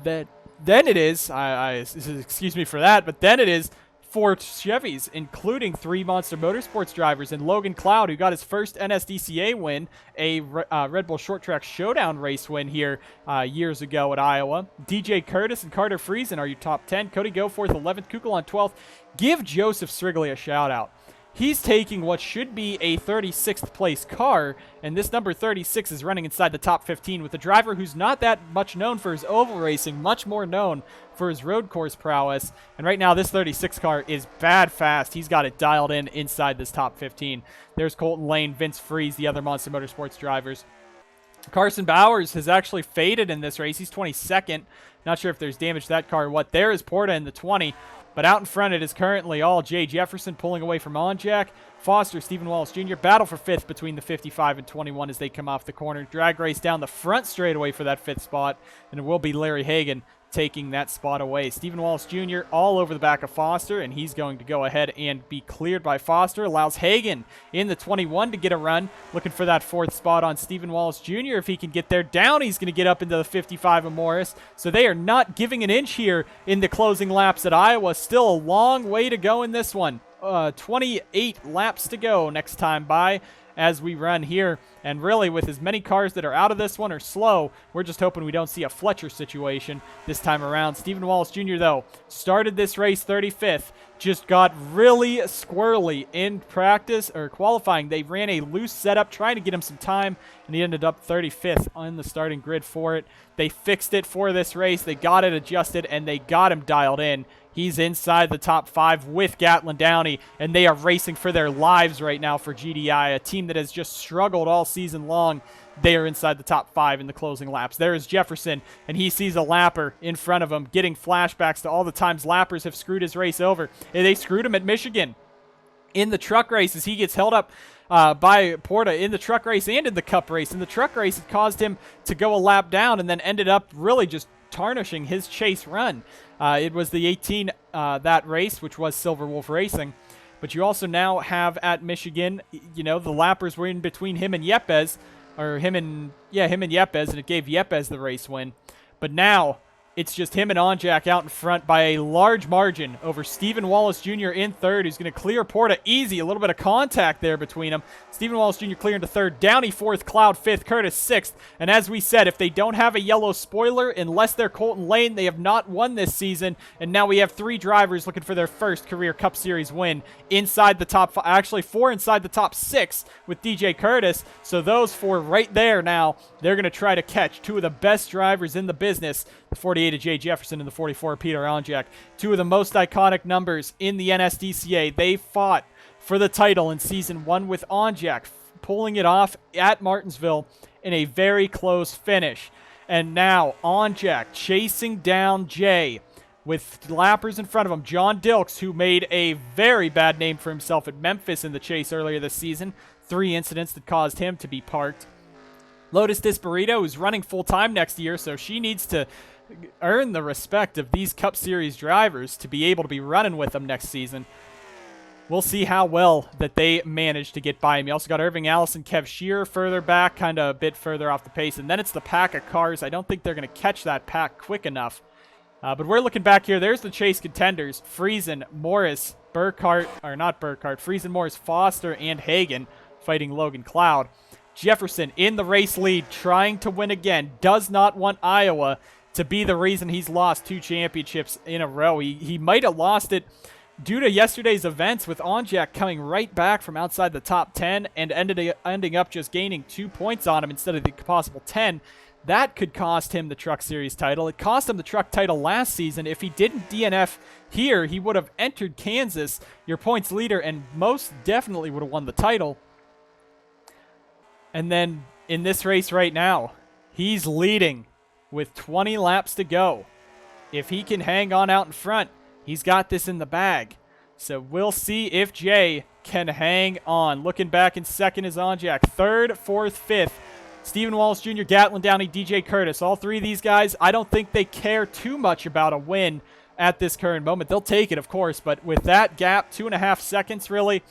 Then it is, excuse me for that, but then it is 4 Chevys, including 3 Monster Motorsports drivers, and Logan Cloud, who got his first NSDCA win, a Red Bull Short Track Showdown race win here years ago at Iowa. DJ Curtis and Carter Friesen are your top 10. Cody Goforth, 11th. Kukulon, 12th. Give Joseph Strigley a shout-out. He's taking what should be a 36th place car, and this number 36 is running inside the top 15 with a driver who's not that much known for his oval racing, much more known for his road course prowess. And right now, this 36 car is bad fast. He's got it dialed in inside this top 15. There's Colton Lane, Vince Freeze, the other Monster Motorsports drivers. Carson Bowers has actually faded in this race. He's 22nd. Not sure if there's damage to that car or what. There is Porta in the 20. But out in front, it is currently all Jay Jefferson pulling away from Onjak. Foster, Stephen Wallace Jr. Battle for 5th between the 55 and 21 as they come off the corner. Drag race down the front straightaway for that 5th spot. And it will be Larry Hagan taking that spot away. Stephen Wallace Jr. all over the back of Foster, and he's going to go ahead and be cleared by Foster. Allows Hagan in the 21 to get a run. Looking for that 4th spot on Stephen Wallace Jr. If he can get there down, he's going to get up into the 55 of Morris. So they are not giving an inch here in the closing laps at Iowa. Still a long way to go in this one. 28 laps to go next time by as we run here. And really, with as many cars that are out of this one or slow, we're just hoping we don't see a Fletcher situation this time around. Stephen Wallace Jr., though, started this race 35th, just got really squirrely in practice or qualifying. They ran a loose setup trying to get him some time, and he ended up 35th on the starting grid for it. They fixed it for this race. They got it adjusted, and they got him dialed in. He's inside the top 5 with Gatlin Downey, and they are racing for their lives right now for GDI, a team team that has just struggled all season long, they are inside the top 5 in the closing laps. There is Jefferson, and he sees a lapper in front of him, getting flashbacks to all the times lappers have screwed his race over. And they screwed him at Michigan in the truck races. He gets held up by Porta in the truck race and in the cup race. In the truck race, it caused him to go a lap down and then ended up really just tarnishing his chase run. It was the 18 that race, which was Silver Wolf Racing. But you also now have at Michigan, the lappers were in between him and Yepes, him and Yepes, and it gave Yepes the race win. But now it's just him and Onjak out in front by a large margin over Stephen Wallace Jr. in third, who's going to clear Porta easy. A little bit of contact there between them. Stephen Wallace Jr. clearing to third. Downey fourth, Cloud fifth, Curtis sixth. And as we said, if they don't have a yellow spoiler, unless they're Colton Lane, they have not won this season. And now we have 3 drivers looking for their first career Cup Series win inside the top 5. Actually, 4 inside the top 6 with DJ Curtis. So those 4 right there now, they're going to try to catch 2 of the best drivers in the business. The 48 of Jay Jefferson and the 44 of Peter Onjak. 2 of the most iconic numbers in the NSDCA. They fought for the title in Season 1 with Onjak pulling it off at Martinsville in a very close finish. And now Onjak chasing down Jay with lappers in front of him. John Dilks, who made a very bad name for himself at Memphis in the chase earlier this season. 3 incidents that caused him to be parked. Lotus Disparito, who's running full-time next year, so she needs to earn the respect of these Cup Series drivers to be able to be running with them next season. We'll see how well that they manage to get by him. You also got Irving Allison, Kev Shearer further back, kind of a bit further off the pace. And then it's the pack of cars. I don't think they're going to catch that pack quick enough. But we're looking back here. There's the chase contenders. Friesen, Morris, Friesen, Morris, Foster, and Hagen fighting Logan Cloud. Jefferson in the race lead, trying to win again. Does not want Iowa to be the reason he's lost 2 championships in a row. He might have lost it due to yesterday's events with Onjak coming right back from outside the top 10 and ending up just gaining 2 points on him instead of the possible 10. That could cost him the Truck Series title. It cost him the Truck title last season. If he didn't DNF here, he would have entered Kansas, your points leader, and most definitely would have won the title. And then in this race right now, he's leading with 20 laps to go. If he can hang on out in front, he's got this in the bag. So we'll see if Jay can hang on. Looking back in second is Onjak. Third, fourth, fifth. Stephen Wallace Jr., Gatlin Downey, DJ Curtis. All 3 of these guys, I don't think they care too much about a win at this current moment. They'll take it, of course, but with that gap, 2.5 seconds really,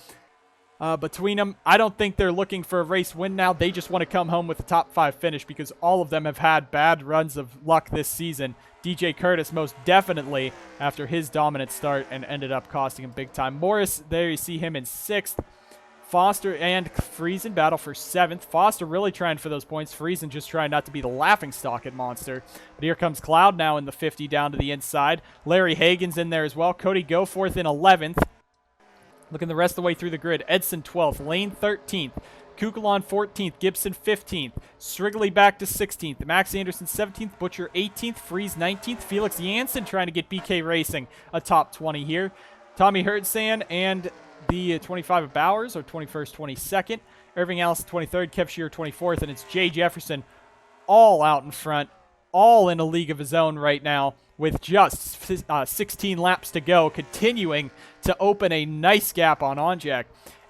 between them, I don't think they're looking for a race win now. They just want to come home with a top 5 finish because all of them have had bad runs of luck this season. DJ Curtis most definitely after his dominant start and ended up costing him big time. Morris, there you see him in 6th. Foster and Friesen battle for 7th. Foster really trying for those points. Friesen just trying not to be the laughingstock at Monster. But here comes Cloud now in the 50 down to the inside. Larry Hagen's in there as well. Cody Goforth in 11th. Looking the rest of the way through the grid. Edson 12th. Lane 13th. Kukulon 14th. Gibson 15th. Strigley back to 16th. Max Anderson 17th. Butcher 18th. Freeze 19th. Felix Janssen trying to get BK Racing a top 20 here. Tommy Herdsan and the 25 of Bowers are 21st, 22nd. Irving Allison 23rd. Kev Shearer 24th. And it's Jay Jefferson all out in front. All in a league of his own right now, with just 16 laps to go, continuing to open a nice gap on Onjak.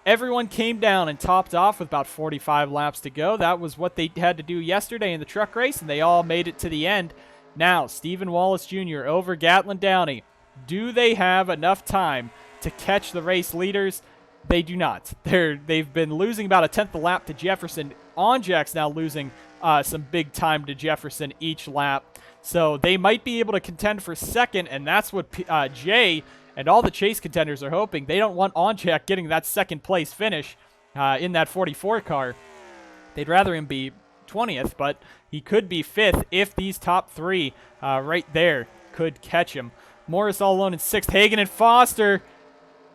Everyone came down and topped off with about 45 laps to go. That was what they had to do yesterday in the truck race, and they all made it to the end. Now, Stephen Wallace Jr. over Gatlin Downey. Do they have enough time to catch the race leaders? They do not. They've been losing about a 10th a lap to Jefferson. Onjak's now losing some big time to Jefferson each lap. So they might be able to contend for second, and that's what Jay and all the chase contenders are hoping. They don't want Onjak getting that second place finish in that 44 car. They'd rather him be 20th, but he could be 5th if these top 3 right there could catch him. Morris all alone in 6th. Hagen and Foster.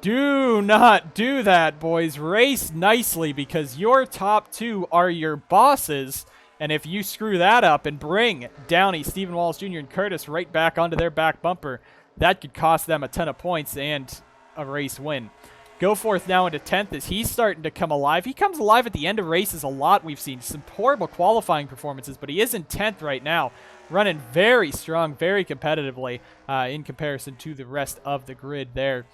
Do not do that, boys. Race nicely because your top 2 are your bosses. And if you screw that up and bring Downey, Stephen Wallace Jr., and Curtis right back onto their back bumper, that could cost them a ton of points and a race win. Goforth now into 10th as he's starting to come alive. He comes alive at the end of races a lot. We've seen some horrible qualifying performances, but he is in 10th right now, running very strong, very competitively in comparison to the rest of the grid there.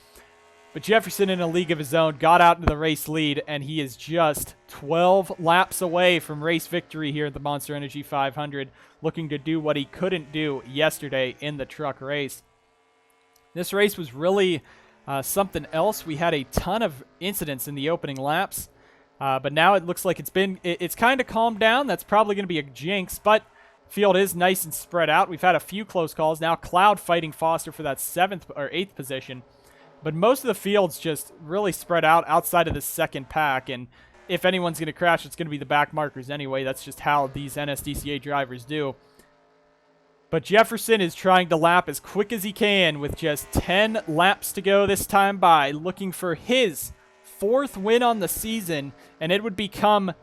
But Jefferson, in a league of his own, got out into the race lead, and he is just 12 laps away from race victory here at the Monster Energy 500, looking to do what he couldn't do yesterday in the truck race. This race was really something else. We had a ton of incidents in the opening laps, but now it looks like it's kind of calmed down. That's probably going to be a jinx, but field is nice and spread out. We've had a few close calls. Now Cloud fighting Foster for that 7th or 8th position, but most of the field's just really spread out outside of the second pack, and if anyone's going to crash, it's going to be the back markers anyway. That's just how these NSDCA drivers do. But Jefferson is trying to lap as quick as he can with just 10 laps to go this time by, looking for his 4th win on the season, and it would become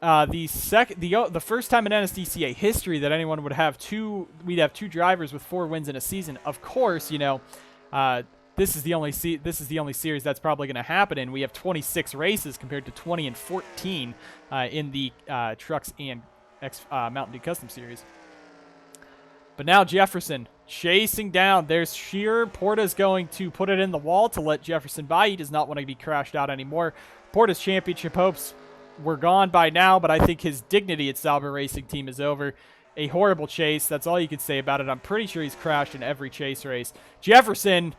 the first time in NSDCA history that anyone would have we'd have 2 drivers with 4 wins in a season. Of course, you know, this is the only series that's probably going to happen, and we have 26 races compared to 20 and 14 in the Trucks and Mountain Dew Custom Series. But now Jefferson chasing down. There's Shearer. Porta's going to put it in the wall to let Jefferson by. He does not want to be crashed out anymore. Porta's championship hopes were gone by now, but I think his dignity at Sauber Racing Team is over. A horrible chase. That's all you can say about it. I'm pretty sure he's crashed in every chase race. Jefferson,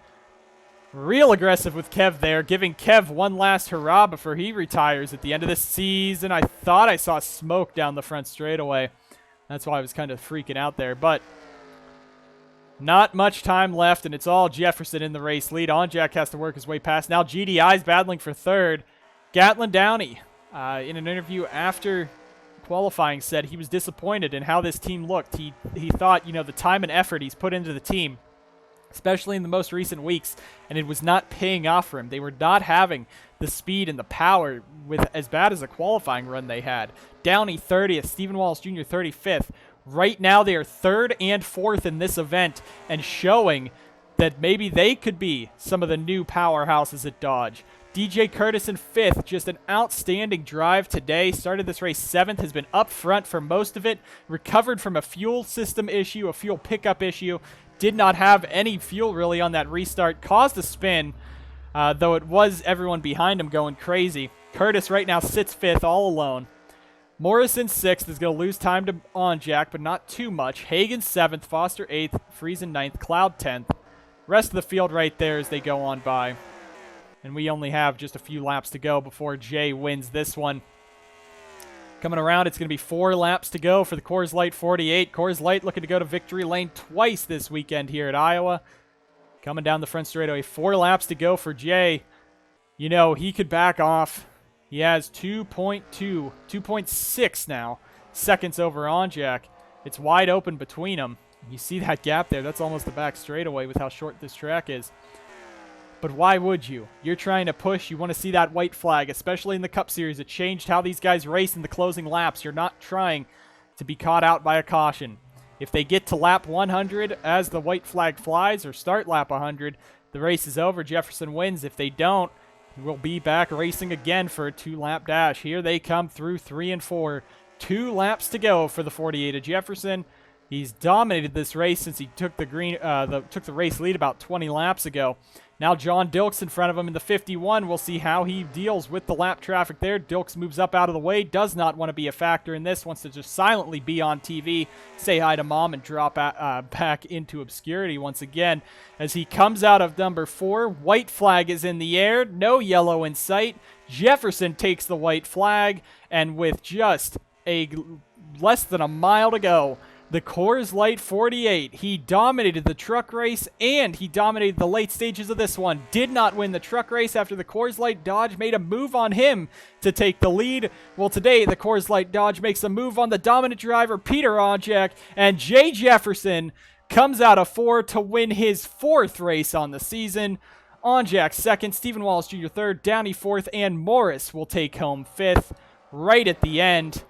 real aggressive with Kev there, giving Kev one last hurrah before he retires at the end of the season. I thought I saw smoke down the front straightaway. That's why I was kind of freaking out there, but not much time left, and it's all Jefferson in the race lead. Onjack has to work his way past. Now GDI's battling for 3rd. Gatlin Downey, in an interview after qualifying, said he was disappointed in how this team looked. He thought, you know, the time and effort he's put into the team, especially in the most recent weeks, and it was not paying off for him. They were not having the speed and the power with as bad as a qualifying run they had. Downey 30th, Stephen Wallace Jr. 35th. Right now they are 3rd and 4th in this event, and showing that maybe they could be some of the new powerhouses at Dodge. DJ Curtis in 5th, just an outstanding drive today. Started this race 7th, has been up front for most of it, recovered from a fuel system issue, a fuel pickup issue, did not have any fuel really on that restart, caused a spin, though it was everyone behind him going crazy. Curtis right now sits 5th all alone. Morrison 6th is going to lose time to Onjack, but not too much. Hagen 7th, Foster 8th, Friesen 9th, Cloud 10th. Rest of the field right there as they go on by. And we only have just a few laps to go before Jay wins this one. Coming around, it's going to be 4 laps to go for the Coors Light 48. Coors Light looking to go to victory lane twice this weekend here at Iowa. Coming down the front straightaway, 4 laps to go for Jay. You know, he could back off. He has 2.6 now seconds over Onjack. It's wide open between them. You see that gap there? That's almost the back straightaway with how short this track is. But why would you? You're trying to push. You want to see that white flag, especially in the Cup Series. It changed how these guys race in the closing laps. You're not trying to be caught out by a caution. If they get to lap 100 as the white flag flies, or start lap 100, the race is over. Jefferson wins. If they don't, we'll be back racing again for a 2-lap dash. Here they come through 3 and 4. 2 laps to go for the 48 of Jefferson. He's dominated this race since he took the race lead about 20 laps ago. Now John Dilks in front of him in the 51. We'll see how he deals with the lap traffic there. Dilks moves up out of the way, does not want to be a factor in this, wants to just silently be on TV, say hi to mom, and drop back into obscurity once again. As he comes out of number 4, white flag is in the air, no yellow in sight. Jefferson takes the white flag, and with just less than a mile to go, the Coors Light 48, he dominated the truck race, and he dominated the late stages of this one. Did not win the truck race after the Coors Light Dodge made a move on him to take the lead. Well, today, the Coors Light Dodge makes a move on the dominant driver, Peter Onjack, and Jay Jefferson comes out of 4 to win his 4th race on the season. Onjack 2nd, Stephen Wallace Jr. 3rd, Downey 4th, and Morris will take home 5th right at the end.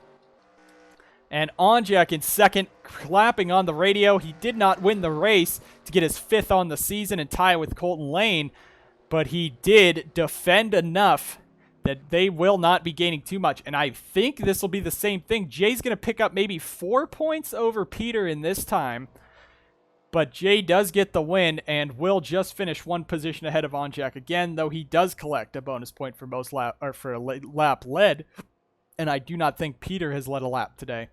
And Onjack in 2nd, clapping on the radio. He did not win the race to get his 5th on the season and tie with Colton Lane. but he did defend enough that they will not be gaining too much. And I think this will be the same thing. Jay's going to pick up maybe 4 points over Peter in this time. But Jay does get the win and will just finish 1 position ahead of Onjak again, though he does collect a bonus point for most lap or for a lap led. And I do not think Peter has led a lap today.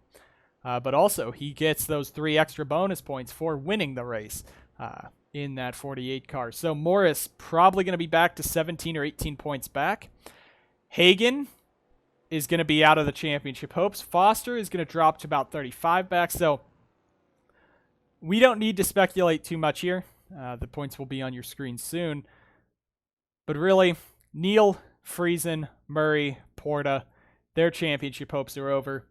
But also, he gets those 3 extra bonus points for winning the race in that 48 car. So Morris probably going to be back to 17 or 18 points back. Hagen is going to be out of the championship hopes. Foster is going to drop to about 35 back. So we don't need to speculate too much here. The points will be on your screen soon. But really, Neal, Friesen, Murray, Porta, their championship hopes are over.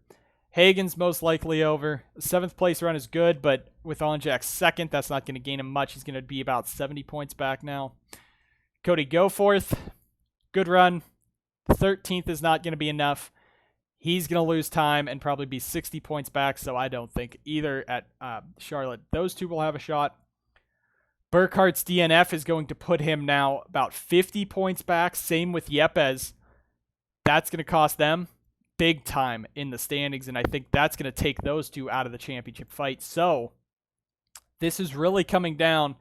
Hagen's most likely over. The 7th place run is good, but with Onjak's 2nd, that's not going to gain him much. He's going to be about 70 points back now. Cody Goforth, good run. 13th is not going to be enough. He's going to lose time and probably be 60 points back, so I don't think either at Charlotte. Those two will have a shot. Burkhardt's DNF is going to put him now about 50 points back. Same with Yepes. That's going to cost them big time in the standings, and I think that's going to take those two out of the championship fight. So this is really coming down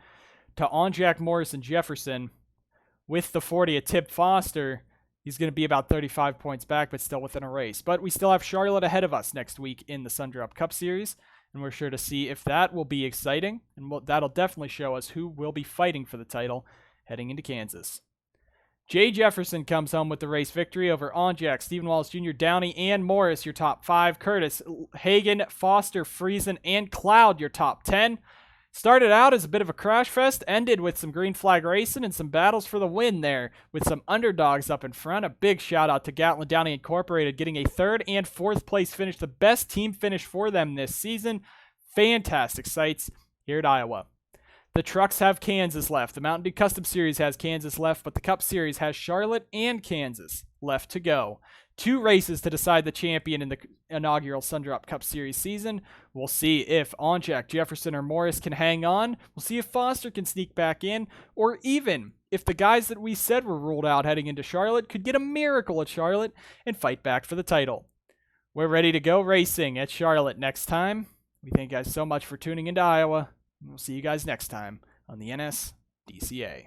to Onjak, Morris, and Jefferson. With the 40 at Tip Foster, he's going to be about 35 points back, but still within a race. But we still have Charlotte ahead of us next week in the Sundrop Cup Series, and we're sure to see if that will be exciting, and that'll definitely show us who will be fighting for the title heading into Kansas. Jay Jefferson comes home with the race victory over Onjak, Stephen Wallace Jr., Downey, and Morris, your top 5. Curtis, Hagen, Foster, Friesen, and Cloud, your top 10. Started out as a bit of a crash fest, ended with some green flag racing and some battles for the win there, with some underdogs up in front. A big shout out to Gatlin Downey Incorporated, getting a 3rd and 4th place finish, the best team finish for them this season. Fantastic sights here at Iowa. The trucks have Kansas left. The Mountain Dew Custom Series has Kansas left, but the Cup Series has Charlotte and Kansas left to go. 2 races to decide the champion in the inaugural Sundrop Cup Series season. We'll see if Onjak, Jefferson, or Morris can hang on. We'll see if Foster can sneak back in, or even if the guys that we said were ruled out heading into Charlotte could get a miracle at Charlotte and fight back for the title. We're ready to go racing at Charlotte next time. We thank you guys so much for tuning into Iowa. We'll see you guys next time on the NSDCA.